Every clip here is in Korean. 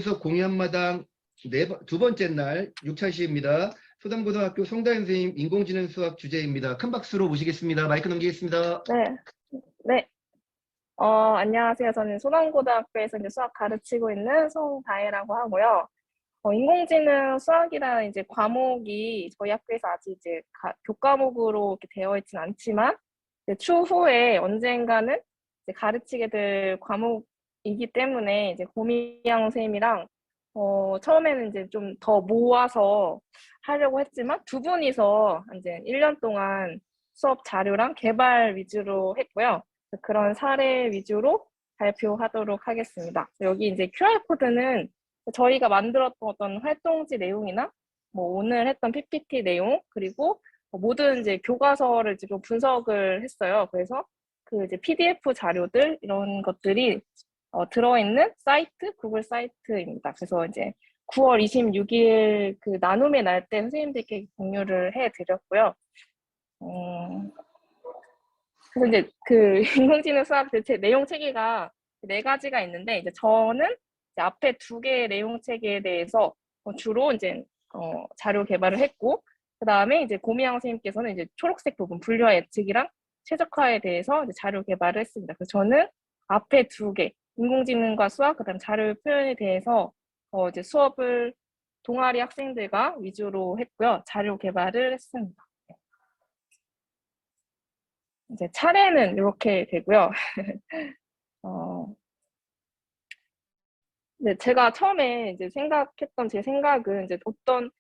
수업 공유한마당 두 번째 날 6차 시입니다. 소담고등학교 송다현 선생님 인공지능 수학 주제입니다. 큰 박수로 모시겠습니다. 마이크 넘기겠습니다. 네. 안녕하세요. 저는 소담고등학교에서 이제 수학 가르치고 있는 송다혜라고 하고요. 인공지능 수학이라는 이제 과목이 저희 학교에서 아직 이제 교과목으로 이렇게 되어 있진 않지만 이제 추후에 언젠가는 이제 가르치게 될 과목이기 때문에 이제 고미양 선생님이랑 처음에는 이제 좀 더 모아서 하려고 했지만 두 분이서 이제 1년 동안 수업 자료랑 개발 위주로 했고요. 그런 사례 위주로 발표하도록 하겠습니다. 여기 이제 QR코드는 저희가 만들었던 어떤 활동지 내용이나 뭐 오늘 했던 PPT 내용 그리고 모든 이제 교과서를 지금 분석을 했어요. 그래서 그 이제 PDF 자료들 이런 것들이 들어있는 사이트, 구글 사이트입니다. 그래서 이제 9월 26일 그 나눔의 날 때 선생님들께 공유를 해드렸고요. 그래서 이제 그 인공지능 수학 대체 내용 체계가 4가지가 있는데 이제 저는 이제 앞에 2개의 내용 체계에 대해서 주로 이제 자료 개발을 했고 그 다음에 이제 고미양 선생님께서는 이제 초록색 부분 분류와 예측이랑 최적화에 대해서 이제 자료 개발을 했습니다. 그래서 저는 앞에 2개 인공지능과 수학 그다음 자료 표현에 대해서 이제 수업을 동아리 학생들과 위주로 했고요. 자료 개발을 했습니다. 이제 차례는 이렇게 되고요. 네, 제가 처음에 이제 생각했던 제 생각은 이제 어떤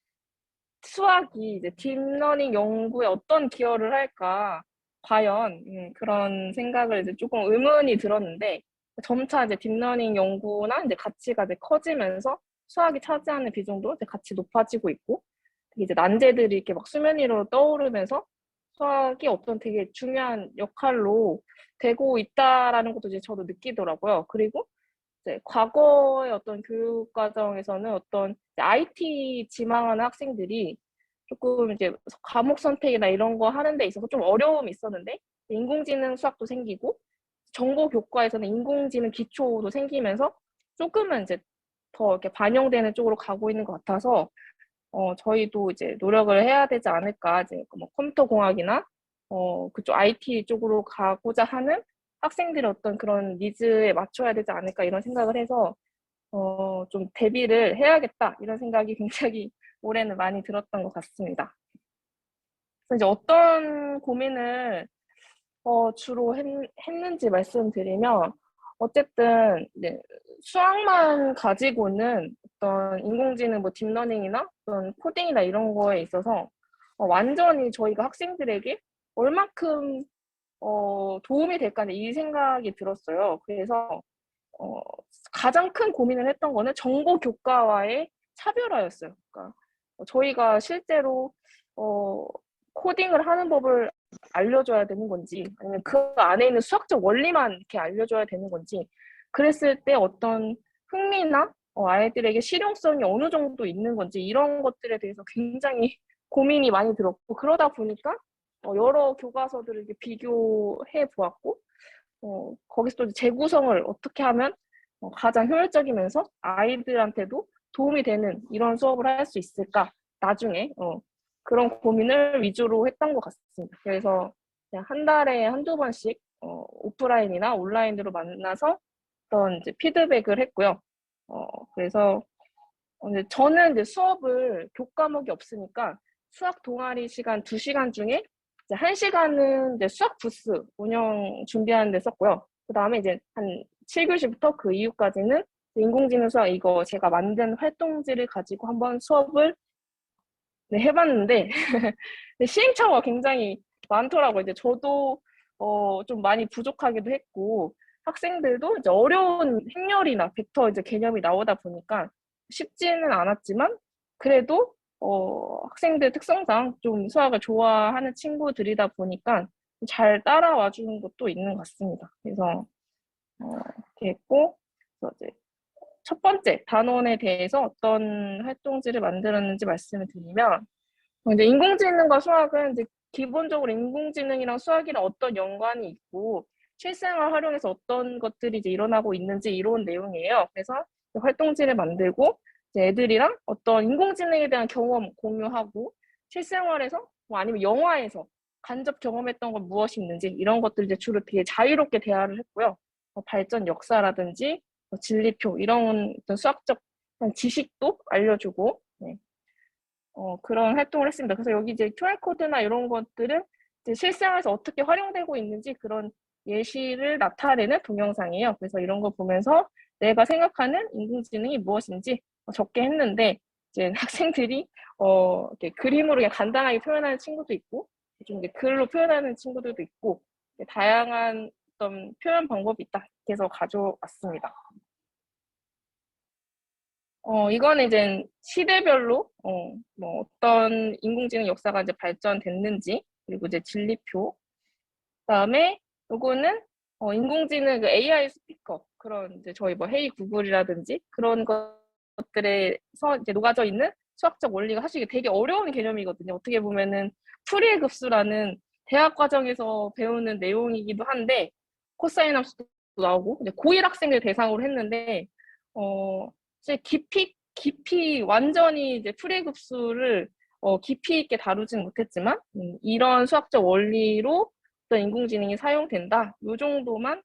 수학이 이제 딥러닝 연구에 어떤 기여를 할까, 과연 그런 생각을 이제 조금 의문이 들었는데 점차 이제 딥러닝 연구나 이제 가치가 이제 커지면서 수학이 차지하는 비중도 이제 같이 높아지고 있고 이제 난제들이 이렇게 막 수면 위로 떠오르면서 수학이 어떤 되게 중요한 역할로 되고 있다라는 것도 이제 저도 느끼더라고요. 그리고 이제 과거의 어떤 교육 과정에서는 어떤 IT 지망하는 학생들이 조금 이제 과목 선택이나 이런 거 하는 데 있어서 좀 어려움이 있었는데 인공지능 수학도 생기고 정보 교과에서는 인공지능 기초도 생기면서 조금은 이제 더 이렇게 반영되는 쪽으로 가고 있는 것 같아서 저희도 이제 노력을 해야 되지 않을까 이제 뭐 컴퓨터 공학이나 그쪽 IT 쪽으로 가고자 하는 학생들의 어떤 그런 니즈에 맞춰야 되지 않을까 이런 생각을 해서 좀 대비를 해야겠다 이런 생각이 굉장히 올해는 많이 들었던 것 같습니다. 그래서 이제 어떤 고민을 주로 했는지 말씀드리면 어쨌든 이제 수학만 가지고는 어떤 인공지능 뭐 딥러닝이나 어떤 코딩이나 이런 거에 있어서 완전히 저희가 학생들에게 얼만큼 도움이 될까 이 생각이 들었어요. 그래서 가장 큰 고민을 했던 거는 정보 교과와의 차별화였어요. 그러니까 저희가 실제로 코딩을 하는 법을 알려줘야 되는 건지 아니면 그 안에 있는 수학적 원리만 이렇게 알려줘야 되는 건지 그랬을 때 어떤 흥미나 아이들에게 실용성이 어느 정도 있는 건지 이런 것들에 대해서 굉장히 고민이 많이 들었고 그러다 보니까 여러 교과서들을 이렇게 비교해 보았고 거기서 또 재구성을 어떻게 하면 가장 효율적이면서 아이들한테도 도움이 되는 이런 수업을 할 수 있을까 나중에 그런 고민을 위주로 했던 것 같습니다. 그래서 그냥 한 달에 한두 번씩 오프라인이나 온라인으로 만나서 어떤 이제 피드백을 했고요. 그래서 저는 이제 수업을 교과목이 없으니까 수학 동아리 시간 2시간 중에 이제 1시간은 이제 수학 부스 운영 준비하는 데 썼고요. 그 다음에 이제 한 7교시부터 그 이후까지는 인공지능 수학 이거 제가 만든 활동지를 가지고 한번 수업을 해봤는데 시행착오가 굉장히 많더라고요. 이제 저도 좀 많이 부족하기도 했고 학생들도 이제 어려운 행렬이나 벡터 이제 개념이 나오다 보니까 쉽지는 않았지만 그래도 학생들 특성상 좀 수학을 좋아하는 친구들이다 보니까 잘 따라와 주는 것도 있는 것 같습니다. 그래서 이렇게 했고 그래서 이제 첫 번째 단원에 대해서 어떤 활동지를 만들었는지 말씀을 드리면 이제 인공지능과 수학은 이제 기본적으로 인공지능이랑 수학이랑 어떤 연관이 있고 실생활 활용해서 어떤 것들이 이제 일어나고 있는지 이런 내용이에요. 그래서 활동지를 만들고 이제 애들이랑 어떤 인공지능에 대한 경험 공유하고 실생활에서 뭐 아니면 영화에서 간접 경험했던 건 무엇이 있는지 이런 것들 이제 주로 되게 자유롭게 대화를 했고요. 발전 역사라든지 진리표 이런 어떤 수학적 지식도 알려주고 네. 그런 활동을 했습니다. 그래서 여기 이제 QR코드나 이런 것들은 이제 실생활에서 어떻게 활용되고 있는지 그런 예시를 나타내는 동영상이에요. 그래서 이런 거 보면서 내가 생각하는 인공지능이 무엇인지 적게 했는데 이제 학생들이 이렇게 그림으로 그냥 간단하게 표현하는 친구도 있고 좀 이제 글로 표현하는 친구들도 있고 다양한 어떤 표현 방법이 있다. 그래서 가져왔습니다. 이거는 이제 시대별로, 뭐 어떤 인공지능 역사가 이제 발전됐는지, 그리고 이제 진리표. 그다음에 요거는, 인공지능 그 AI 스피커, 그런 이제 저희 뭐 헤이 구글이라든지 그런 것들에서 이제 녹아져 있는 수학적 원리가 사실 이게 되게 어려운 개념이거든요. 어떻게 보면은 풀이의 급수라는 대학 과정에서 배우는 내용이기도 한데, 코사인 함수도 나오고, 이제 고1 학생들 대상으로 했는데, 이제 깊이 완전히 이제 풀이급수를 깊이 있게 다루진 못했지만 이런 수학적 원리로 어떤 인공지능이 사용된다. 요 정도만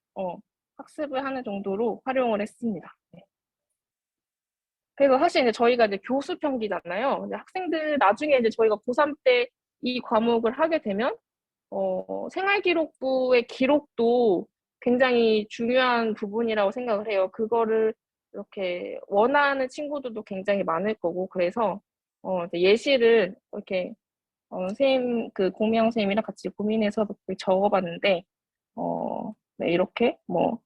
학습을 하는 정도로 활용을 했습니다. 네. 그래서 사실 이제 저희가 이제 교수 평기잖아요. 이제 학생들 나중에 이제 저희가 고3 때 이 과목을 하게 되면 생활기록부의 기록도 굉장히 중요한 부분이라고 생각을 해요. 그거를 이렇게 원하는 친구들도 굉장히 많을 거고, 그래서 이제 예시를 이렇게 선생님, 그 공명 선생님이랑 같이 고민해서 적어봤는데, 네, 이렇게 뭐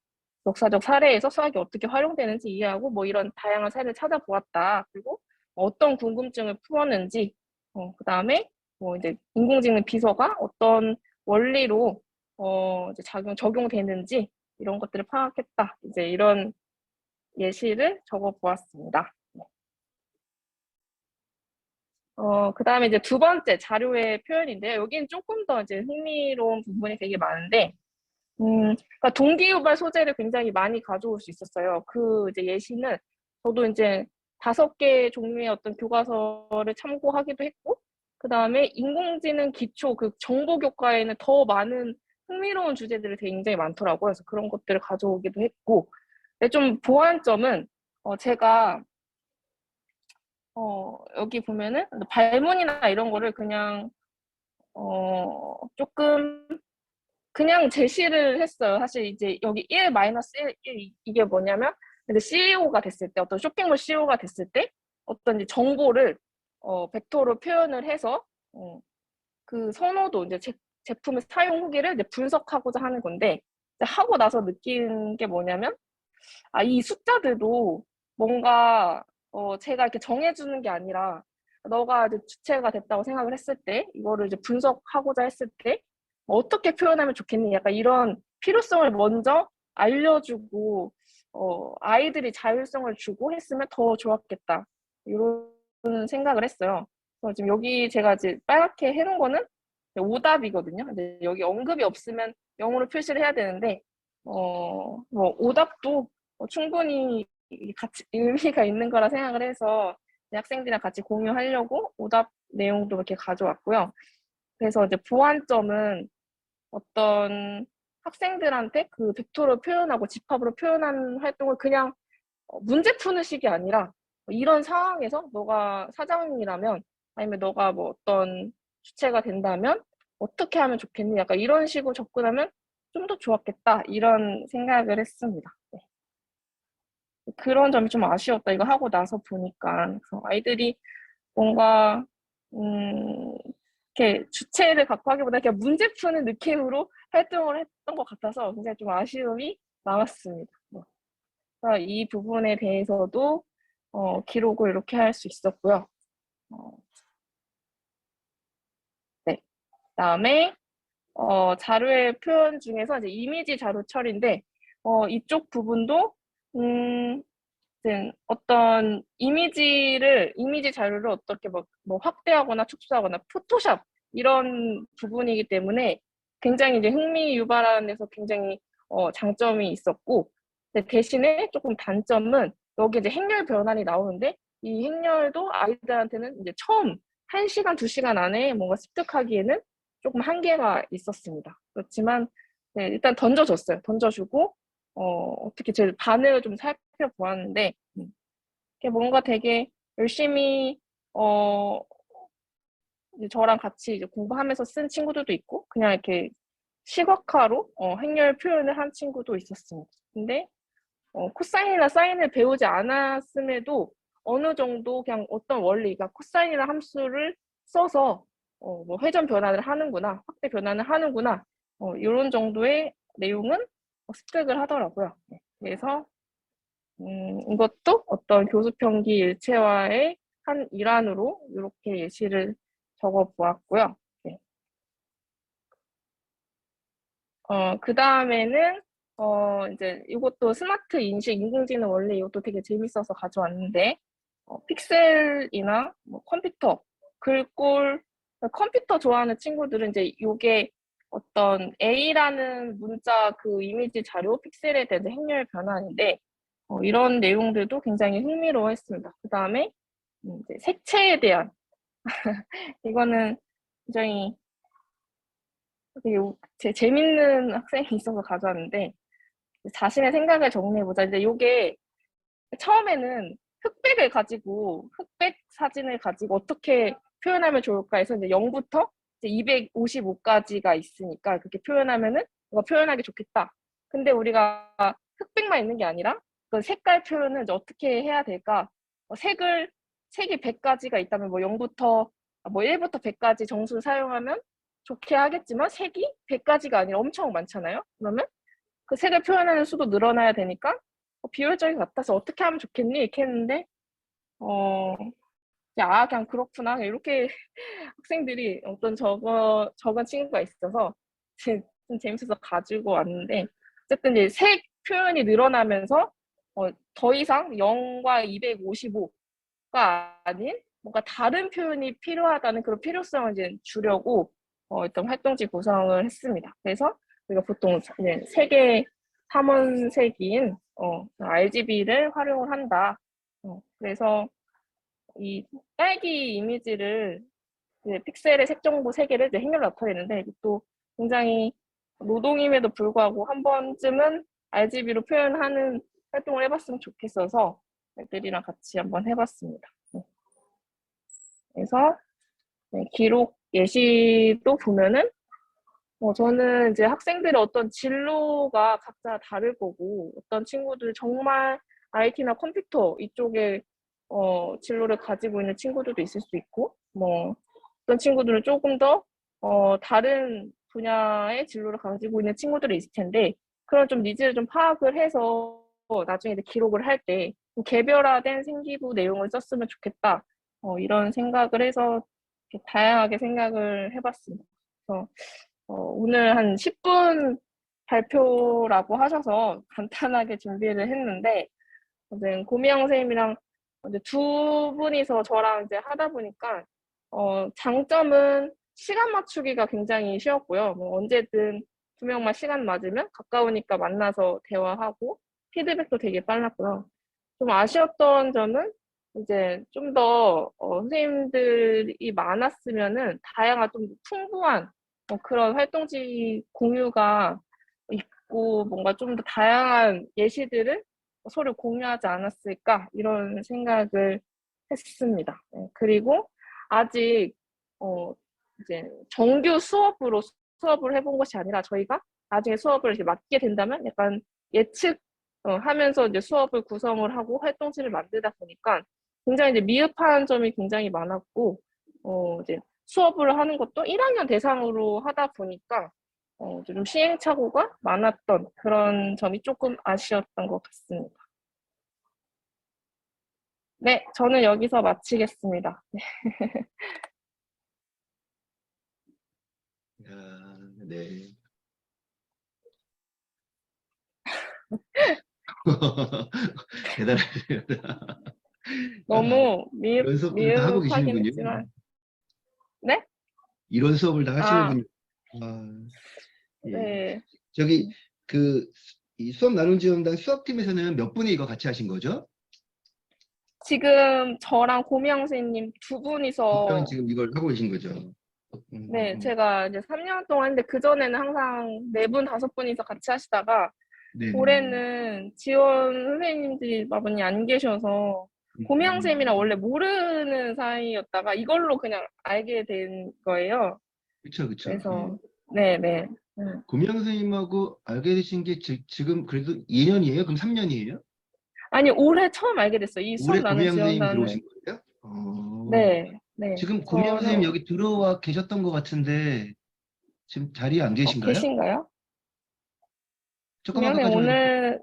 역사적 사례에서 수학이 어떻게 활용되는지 이해하고 뭐 이런 다양한 사례를 찾아보았다. 그리고 어떤 궁금증을 풀었는지, 그다음에 뭐 이제 인공지능 비서가 어떤 원리로 이제 적용되는지 이런 것들을 파악했다. 이제 이런 예시를 적어 보았습니다. 그다음에 이제 두 번째 자료의 표현인데요. 여기는 조금 더 이제 흥미로운 부분이 되게 많은데, 그러니까 동기유발 소재를 굉장히 많이 가져올 수 있었어요. 그 이제 예시는 저도 이제 5개 종류의 어떤 교과서를 참고하기도 했고, 그 다음에 인공지능 기초 그 정보 교과에는 더 많은 흥미로운 주제들이 굉장히 많더라고요. 그래서 그런 것들을 가져오기도 했고, 근데 좀 보완점은 제가 여기 보면은 발문이나 이런 거를 그냥 조금 그냥 제시를 했어요. 사실 이제 여기 1 마이너스 1 이게 뭐냐면 근데 CEO가 됐을 때 어떤 쇼핑몰 CEO가 됐을 때 어떤 이제 정보를 벡터로 표현을 해서 그 선호도 이제 제품의 사용 후기를 이제 분석하고자 하는 건데 하고 나서 느낀 게 뭐냐면 이 숫자들도 뭔가 제가 이렇게 정해주는 게 아니라 너가 이제 주체가 됐다고 생각을 했을 때 이거를 이제 분석하고자 했을 때 어떻게 표현하면 좋겠니? 약간 이런 필요성을 먼저 알려주고 아이들이 자율성을 주고 했으면 더 좋았겠다. 이런 생각을 했어요. 그래서 지금 여기 제가 이제 빨갛게 해놓은 거는 오답이거든요. 근데 여기 언급이 없으면 영어로 표시를 해야 되는데 뭐 오답도 충분히 같이 의미가 있는 거라 생각을 해서 학생들이랑 같이 공유하려고 오답 내용도 이렇게 가져왔고요. 그래서 이제 보완점은 어떤 학생들한테 그 벡터로 표현하고 집합으로 표현하는 활동을 그냥 문제 푸는 식이 아니라 이런 상황에서 너가 사장이라면 아니면 너가 뭐 어떤 주체가 된다면 어떻게 하면 좋겠니? 약간 이런 식으로 접근하면 좀 더 좋았겠다. 이런 생각을 했습니다. 네. 그런 점이 좀 아쉬웠다. 이거 하고 나서 보니까. 그래서 아이들이 뭔가, 이렇게 주체를 갖고 하기보다 그냥 문제 푸는 느낌으로 활동을 했던 것 같아서 굉장히 좀 아쉬움이 남았습니다. 네. 그래서 이 부분에 대해서도 기록을 이렇게 할 수 있었고요. 네. 그다음에 자료의 표현 중에서 이제 이미지 자료 처리인데 이쪽 부분도 어떤 이미지 자료를 어떻게 뭐 확대하거나 축소하거나 포토샵 이런 부분이기 때문에 굉장히 이제 흥미 유발하는 데서 굉장히 장점이 있었고 대신에 조금 단점은 여기 이제 행렬 변환이 나오는데 이 행렬도 아이들한테는 이제 처음 1시간, 2시간 안에 뭔가 습득하기에는 조금 한계가 있었습니다. 그렇지만 네, 일단 던져줬어요. 던져주고 어떻게 제 반응을 좀 살펴보았는데 이게 뭔가 되게 열심히 어, 이제 저랑 같이 이제 공부하면서 쓴 친구들도 있고 그냥 이렇게 시각화로 행렬 표현을 한 친구도 있었습니다. 근데 코사인이나 사인을 배우지 않았음에도 어느 정도 그냥 어떤 원리가 코사인이나 함수를 써서 뭐 회전 변환을 하는구나, 확대 변환을 하는구나, 이런 정도의 내용은 습득을 하더라고요. 네. 그래서 이것도 어떤 교수평기 일체화의 한 일환으로 이렇게 예시를 적어 보았고요. 네. 그 다음에는 이제 이것도 스마트 인식 인공지능 원래 이것도 되게 재밌어서 가져왔는데 픽셀이나 뭐 컴퓨터, 글꼴, 컴퓨터 좋아하는 친구들은 이제 이게 어떤 A라는 문자 그 이미지 자료 픽셀에 대한 행렬 변환인데 이런 내용들도 굉장히 흥미로워했습니다. 그 다음에 이제 색채에 대한 이거는 굉장히 되게 재밌는 학생이 있어서 가져왔는데 자신의 생각을 정리해보자. 이제 이게 처음에는 흑백 사진을 가지고 어떻게 표현하면 좋을까 해서 이제 0부터 이제 255까지가 있으니까 그렇게 표현하면은 뭔가 표현하기 좋겠다. 근데 우리가 흑백만 있는 게 아니라 그 색깔 표현을 이제 어떻게 해야 될까? 색이 100가지가 있다면 뭐 0부터 뭐 1부터 100까지 정수를 사용하면 좋게 하겠지만 색이 100가지가 아니라 엄청 많잖아요. 그러면 그 색을 표현하는 수도 늘어나야 되니까 비효율적인 것 같아서 어떻게 하면 좋겠니? 이렇게 했는데 그냥 그렇구나 이렇게 학생들이 어떤 적은 친구가 있어서 좀 재밌어서 가지고 왔는데 어쨌든 이제 색 표현이 늘어나면서 더 이상 0과 255가 아닌 뭔가 다른 표현이 필요하다는 그런 필요성을 이제 주려고 일단 활동지 구성을 했습니다. 그래서 우리가 보통 이제 색의 삼원색인 RGB를 활용을 한다. 그래서 이 딸기 이미지를 이제 픽셀의 색 정보 3개를 이제 행렬로 나타내는데 또 굉장히 노동임에도 불구하고 한 번쯤은 RGB로 표현하는 활동을 해봤으면 좋겠어서 애들이랑 같이 한번 해봤습니다. 그래서 기록 예시도 보면은 저는 이제 학생들의 어떤 진로가 각자 다를 거고 어떤 친구들 정말 IT나 컴퓨터 이쪽에 진로를 가지고 있는 친구들도 있을 수 있고 뭐 어떤 친구들은 조금 더 다른 분야의 진로를 가지고 있는 친구들이 있을 텐데 그런 좀 니즈를 좀 파악을 해서 나중에 이제 기록을 할 때 개별화된 생기부 내용을 썼으면 좋겠다 이런 생각을 해서 이렇게 다양하게 생각을 해봤습니다. 그래서 오늘 한 10분 발표라고 하셔서 간단하게 준비를 했는데 이제 고미영 선생님이랑 이제 두 분이서 저랑 이제 하다 보니까 장점은 시간 맞추기가 굉장히 쉬웠고요. 뭐 언제든 두 명만 시간 맞으면 가까우니까 만나서 대화하고 피드백도 되게 빨랐고요. 좀 아쉬웠던 점은 이제 좀 더 선생님들이 많았으면은 다양한 좀 풍부한 그런 활동지 공유가 있고 뭔가 좀 더 다양한 예시들을 서로 공유하지 않았을까 이런 생각을 했습니다. 네, 그리고 아직 이제 정규 수업을 해본 것이 아니라 저희가 나중에 수업을 이렇게 맡게 된다면 약간 예측 하면서 이제 수업을 구성을 하고 활동지를 만들다 보니까 굉장히 이제 미흡한 점이 굉장히 많았고 이제 수업을 하는 것도 1학년 대상으로 하다 보니까 좀 시행착오가 많았던 그런 점이 조금 아쉬웠던 것 같습니다. 네, 저는 여기서 마치겠습니다. 네. 대단하십니다. 너무 이런 수업들을 다 하고 미흡하긴 계시는군요. 했지만, 네? 이런 수업을 다 아, 하시는군요. 아, 예. 네. 저기 그 이 수업 나눔 지원단 수업팀에서는 몇 분이 이거 같이 하신 거죠? 지금 저랑 고미영 선생님 두 분명히 분이서 지금 이걸 하고 계신 거죠. 네, 제가 이제 3년 동안 했는데 그전에는 항상 네 분, 다섯 분이서 같이 하시다가 네네. 올해는 지원 선생님들이 많이 안 계셔서 고미영 쌤이랑 원래 모르는 사이였다가 이걸로 그냥 알게 된 거예요. 그쵸, 그쵸. 예. 그래서 네네. 고미영 선생님하고 알게 되신 게 지금 그래도 2년이에요? 그럼 3년이에요? 아니 올해 처음 알게 됐어요. 이 수업 올해 나눈 고미영 선생님이 지원단을. 들어오신 거예요? 네, 네. 지금 고미영 선생님 저는 여기 들어와 계셨던 것 같은데 지금 자리에 안 계신가요? 계신가요? 조금만 고미영 쌤 가까이 좀 오늘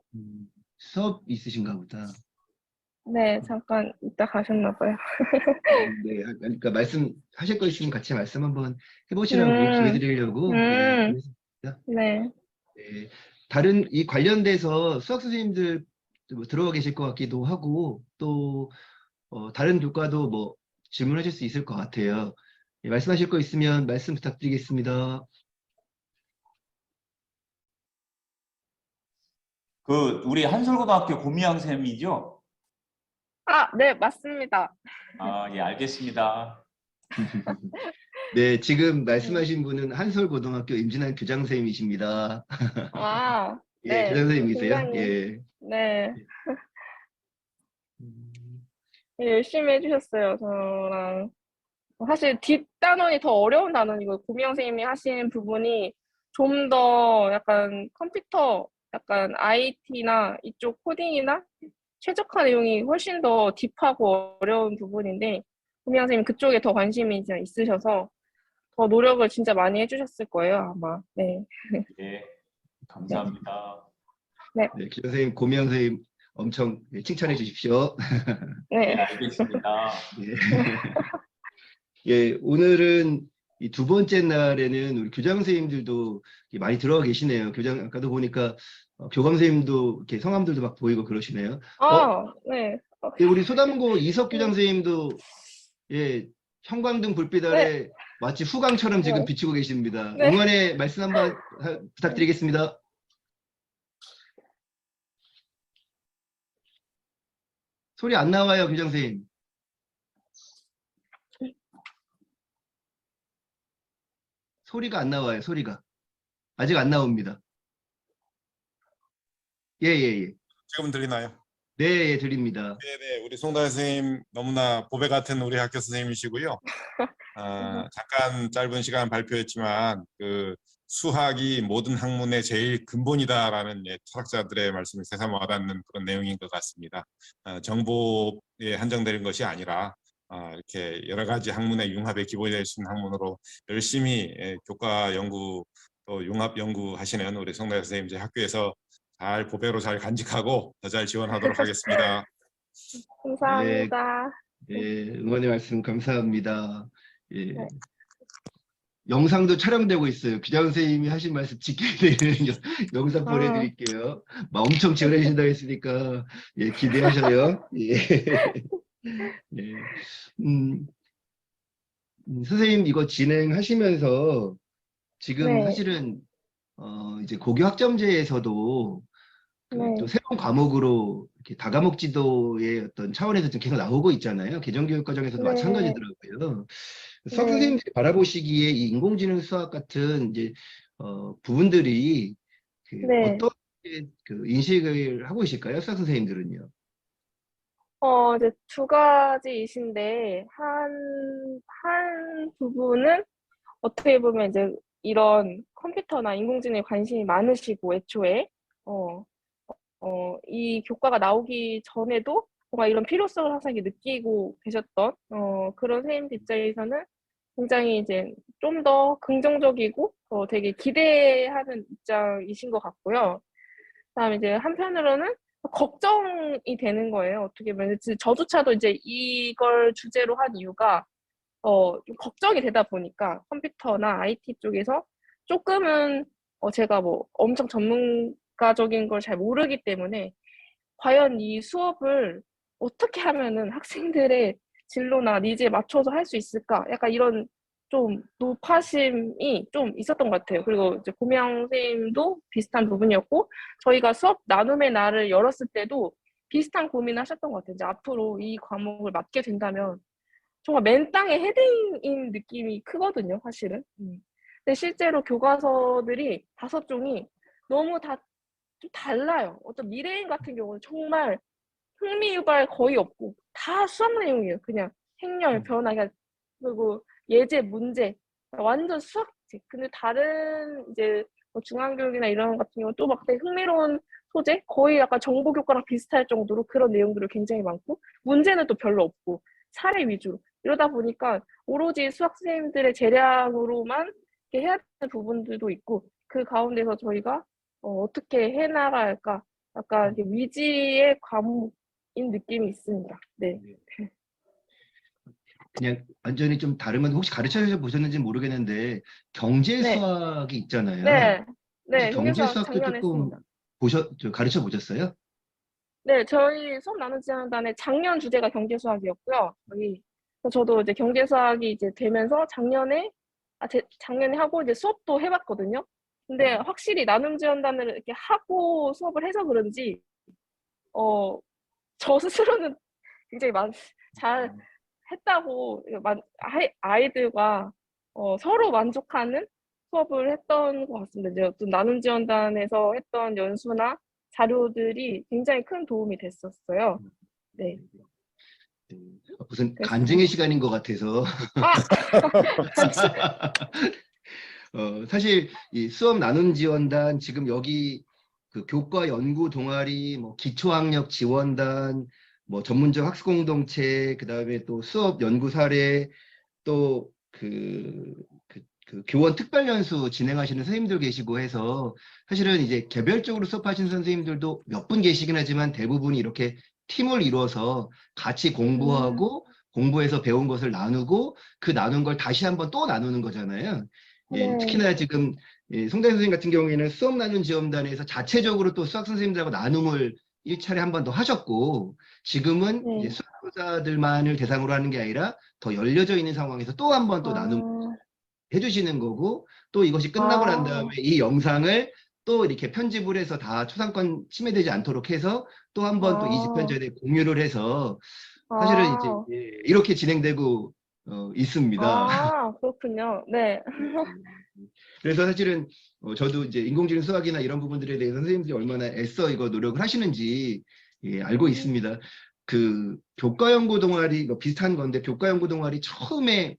수업 있으신가 보다. 네 잠깐 이따 가셨나 봐요. 네, 그러니까 말씀하실 거 있으면 같이 말씀 한번 해보시라고 기회 음, 드리려고 음, 그랬습니다. 네. 네, 다른 이 관련돼서 수학 선생님들 뭐 들어와 계실 것 같기도 하고 또 다른 교과도 뭐 질문하실 수 있을 것 같아요. 예, 말씀하실 거 있으면 말씀 부탁드리겠습니다. 우리 한솔고등학교 고미양 쌤이죠? 아, 네, 맞습니다. 아, 예, 알겠습니다. 네, 지금 음. 말씀하신 분은 한솔고등학교 임진환 교장 선생님이십니다. 아, 예, 교장 네. 선생님이세요? 굉장히, 예. 네. 음, 네, 열심히 해주셨어요, 저랑. 사실 뒷단원이 더 어려운 단원이고, 고미영 선생님이 하신 부분이 좀 더 약간 컴퓨터, 약간 IT나 이쪽 코딩이나 최적화 내용이 훨씬 더 딥하고 어려운 부분인데, 고미영 선생님 그쪽에 더 관심이 이제 있으셔서 더 노력을 진짜 많이 해주셨을 거예요, 아마. 네. 예, 네. 감사합니다. 네. 네, 교장 선생님, 고미영 선생님 엄청 칭찬해 주십시오. 예, 네. 알겠습니다. 예. 예, 오늘은 이 두 번째 날에는 우리 교장 선생님들도 이렇게 많이 들어가 계시네요. 아까도 보니까 교감 선생님도 이렇게 성함들도 막 보이고 그러시네요. 아, 네. 예, 우리 소담고 이석 교장 네. 선생님도 예, 형광등 불빛 네. 아래 마치 후광처럼 지금 네. 비치고 계십니다. 네. 응원의 말씀 한번 부탁드리겠습니다. 소리 안 나와요, 교장 선생님. 소리가 안 나와요, 소리가. 아직 안 나옵니다. 예, 예, 예. 지금 들리나요? 네, 예, 들립니다. 네네, 우리 송다혜 선생님 너무나 보배 같은 우리 학교 선생님이시고요. 잠깐 짧은 시간 발표했지만 수학이 모든 학문의 제일 근본이다라는 철학자들의 말씀이 새삼 와닿는 그런 내용인 것 같습니다. 정보에 한정되는 것이 아니라 이렇게 여러 가지 학문의 융합의 기본이 될 수 있는 학문으로 열심히 교과 연구 또 융합 연구하시는 우리 송다혜 선생님 제 학교에서 잘 보배로 잘 간직하고 더 잘 지원하도록 하겠습니다. 예, 감사합니다. 예, 응원의 말씀 감사합니다. 예. 네. 영상도 촬영되고 있어요. 교장 선생님이 하신 말씀 지키게 되는 영상 보내드릴게요. 막 엄청 지원해 주신다고 했으니까 예, 기대하셔요. 예. 예. 음, 선생님 이거 진행하시면서 지금 네. 사실은 이제 고교 학점제에서도 또 네. 새로운 과목으로 이렇게 다과목 지도의 어떤 차원에서 좀 계속 나오고 있잖아요. 개정교육 과정에서도 네. 마찬가지더라고요. 수학 네. 선생님들이 바라보시기에 이 인공지능 수학 같은 이제 부분들이 네. 어떻게 인식을 하고 계실까요? 수학 선생님들은요. 이제 두 가지이신데, 한 부분은 어떻게 보면 이제 이런 컴퓨터나 인공지능에 관심이 많으시고, 애초에, 어, 이 교과가 나오기 전에도 뭔가 이런 필요성을 항상 이렇게 느끼고 계셨던, 그런 선생님들 입장에서는 굉장히 이제 좀 더 긍정적이고, 되게 기대하는 입장이신 것 같고요. 그다음에 이제 한편으로는 걱정이 되는 거예요. 어떻게 보면 저조차도 이제 이걸 주제로 한 이유가 좀 걱정이 되다 보니까 컴퓨터나 IT 쪽에서 조금은 제가 뭐 엄청 전문가적인 걸 잘 모르기 때문에 과연 이 수업을 어떻게 하면은 학생들의 진로나 니즈에 맞춰서 할 수 있을까? 약간 이런 좀 노파심이 좀 있었던 것 같아요. 그리고 이제 고명 선생님도 비슷한 부분이었고, 저희가 수업 나눔의 날을 열었을 때도 비슷한 고민을 하셨던 것 같아요. 이제 앞으로 이 과목을 맡게 된다면 정말 맨 땅에 헤딩인 느낌이 크거든요, 사실은. 근데 실제로 교과서들이 5종이 너무 다 좀 달라요. 어떤 미래인 같은 경우는 정말 흥미 유발 거의 없고 다 수학 내용이에요. 그냥 행렬, 변화, 그리고 예제, 문제 완전 수학책. 근데 다른 이제 뭐 중앙교육이나 이런 같은 경우는 또 막 되게 흥미로운 소재, 거의 약간 정보 교과랑 비슷할 정도로 그런 내용들이 굉장히 많고 문제는 또 별로 없고 사례 위주로 이러다 보니까 오로지 수학 선생님들의 재량으로만 이렇게 해야 되는 부분들도 있고 그 가운데서 저희가 어떻게 해나가야 할까? 약간 이렇게 위지의 과목인 느낌이 있습니다. 네. 그냥 완전히 좀 다른 건 혹시 가르쳐 보셨는지 모르겠는데 경제 네. 수학이 있잖아요. 네. 혹시 네. 경제 경제수학 수학도 작년에 조금 했습니다. 가르쳐 보셨어요? 네. 저희 수업 나눈 지원단의 작년 주제가 경제수학이었고요. 저도 이제 경제수학이 이제 되면서 작년에 하고 이제 수업도 해봤거든요. 근데 확실히 나눔 지원단을 이렇게 하고 수업을 해서 그런지, 저 스스로는 굉장히 잘 했다고, 아이들과 서로 만족하는 수업을 했던 것 같습니다. 이제 어떤 나눔 지원단에서 했던 연수나 자료들이 굉장히 큰 도움이 됐었어요. 네. 무슨 그래서, 간증의 시간인 것 같아서 사실 이 수업 나눔 지원단 지금 여기 그 교과 연구 동아리 뭐 기초학력 지원단 뭐 전문적 학습 공동체 그다음에 또 수업 연구 사례 또 그 교원 특별 연수 진행하시는 선생님들 계시고 해서 사실은 이제 개별적으로 수업하시는 선생님들도 몇 분 계시긴 하지만 대부분이 이렇게 팀을 이루어서 같이 공부하고 공부해서 배운 것을 나누고 그 나눈 걸 다시 한번 또 나누는 거잖아요. 예, 네. 특히나 지금 송대 선생님 같은 경우에는 수업 나눔 지원단에서 자체적으로 또 수학 선생님들하고 나눔을 1차례 한 번 더 하셨고 지금은 네. 이제 수학자들만을 대상으로 하는 게 아니라 더 열려져 있는 상황에서 또 한 번 또 나눔 해주시는 거고 또 이것이 끝나고 난 다음에 이 영상을 또 이렇게 편집을 해서 다 초상권 침해되지 않도록 해서 또 한 번 또 이집 편전에 공유를 해서 사실은 이제 이렇게 진행되고 있습니다. 그렇군요. 네. 그래서 사실은 저도 이제 인공지능 수학이나 이런 부분들에 대해서 선생님들이 얼마나 애써 이거 노력을 하시는지 알고 있습니다. 그 교과연구 동아리 비슷한 건데 교과연구 동아리 처음에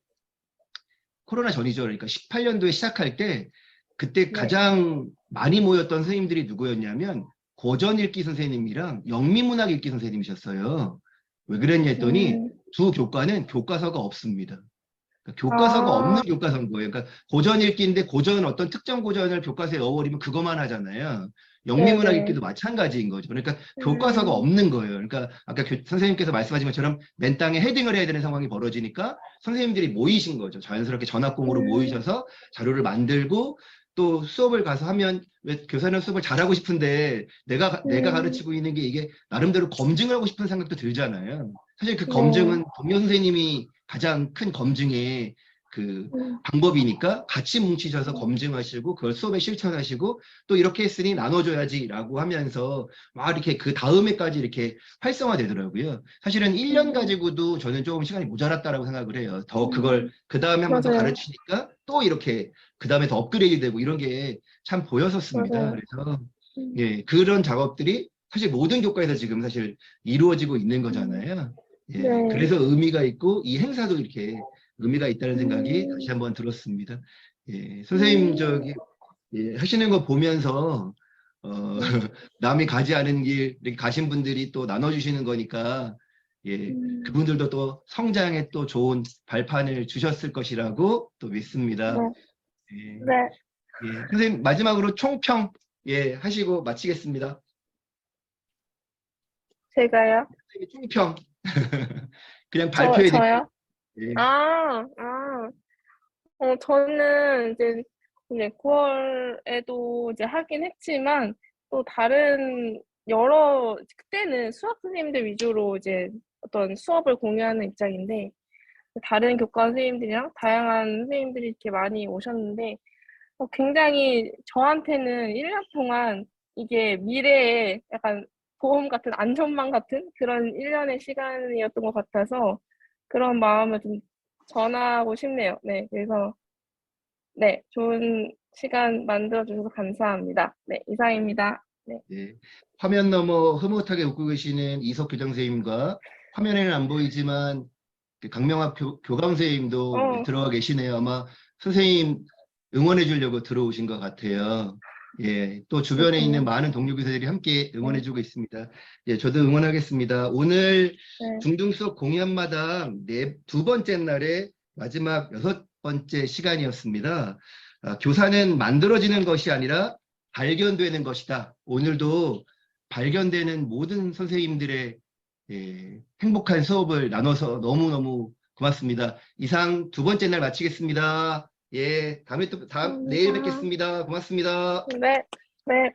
코로나 전이죠. 그러니까 18년도에 시작할 때 그때 네. 가장 많이 모였던 선생님들이 누구였냐면 고전 읽기 선생님이랑 영미문학 읽기 선생님이셨어요. 왜 그랬냐 했더니 두 교과는 교과서가 없습니다. 그러니까 교과서가 없는 교과서인 거예요. 그러니까 고전 읽기인데 고전은 어떤 특정 고전을 교과서에 넣어버리면 그것만 하잖아요. 영미문학 네네. 읽기도 마찬가지인 거죠. 그러니까 교과서가 없는 거예요. 그러니까 아까 선생님께서 말씀하신 것처럼 맨 땅에 헤딩을 해야 되는 상황이 벌어지니까 선생님들이 모이신 거죠. 자연스럽게 전학공으로 모이셔서 자료를 만들고 또 수업을 가서 하면 왜 교사는 수업을 잘하고 싶은데 내가 가르치고 있는 게 이게 나름대로 검증을 하고 싶은 생각도 들잖아요. 사실 그 검증은 동료 선생님이 가장 큰 검증의 그 방법이니까 같이 뭉치셔서 검증하시고 그걸 수업에 실천하시고 또 이렇게 했으니 나눠줘야지라고 하면서 막 이렇게 그 다음에까지 이렇게 활성화되더라고요. 사실은 1년 가지고도 저는 조금 시간이 모자랐다라고 생각을 해요. 더 그걸 그 다음에 한 번 더 맞아요. 가르치니까 또 이렇게 그 다음에 더 업그레이드 되고 이런 게 참 보였었습니다. 맞아요. 그래서 예, 그런 작업들이 사실 모든 교과에서 지금 사실 이루어지고 있는 거잖아요. 예, 네. 그래서 의미가 있고 이 행사도 이렇게 의미가 있다는 생각이 다시 한번 들었습니다. 예, 선생님 예, 하시는 거 보면서 남이 가지 않은 길 이렇게 가신 분들이 또 나눠주시는 거니까 예, 그분들도 또 성장에 또 좋은 발판을 주셨을 것이라고 또 믿습니다. 예, 네. 예, 선생님 마지막으로 총평 예, 하시고 마치겠습니다. 제가요? 총평 그냥 발표해 드릴게요. 저요? 예. 저는 이제 9월에도 이제 하긴 했지만 또 다른 그때는 수학 선생님들 위주로 이제 어떤 수업을 공유하는 입장인데 다른 교과 선생님들이랑 다양한 선생님들이 이렇게 많이 오셨는데 굉장히 저한테는 1년 동안 이게 미래에 약간 보험 같은 안전망 같은 그런 1년의 시간이었던 것 같아서 그런 마음을 좀 전하고 싶네요. 네, 그래서 네, 좋은 시간 만들어 주셔서 감사합니다. 네, 이상입니다. 네. 네. 화면 너머 흐뭇하게 웃고 계시는 이석 교장 선생님과 화면에는 안 보이지만 그 강명학 교감 선생님도 들어와 계시네요. 아마 선생님 응원해 주려고 들어오신 것 같아요. 예, 또 주변에 있는 그렇군요. 많은 동료 교사들이 함께 응원해 주고 있습니다. 예, 저도 응원하겠습니다. 오늘 네. 중등 수업 공연마당 두 번째 날의 마지막 6번째 시간이었습니다. 교사는 만들어지는 것이 아니라 발견되는 것이다. 오늘도 발견되는 모든 선생님들의 행복한 수업을 나눠서 너무너무 고맙습니다. 이상 두 번째 날 마치겠습니다. 예, 다음에 또 내일 뵙겠습니다. 고맙습니다. 네, 네.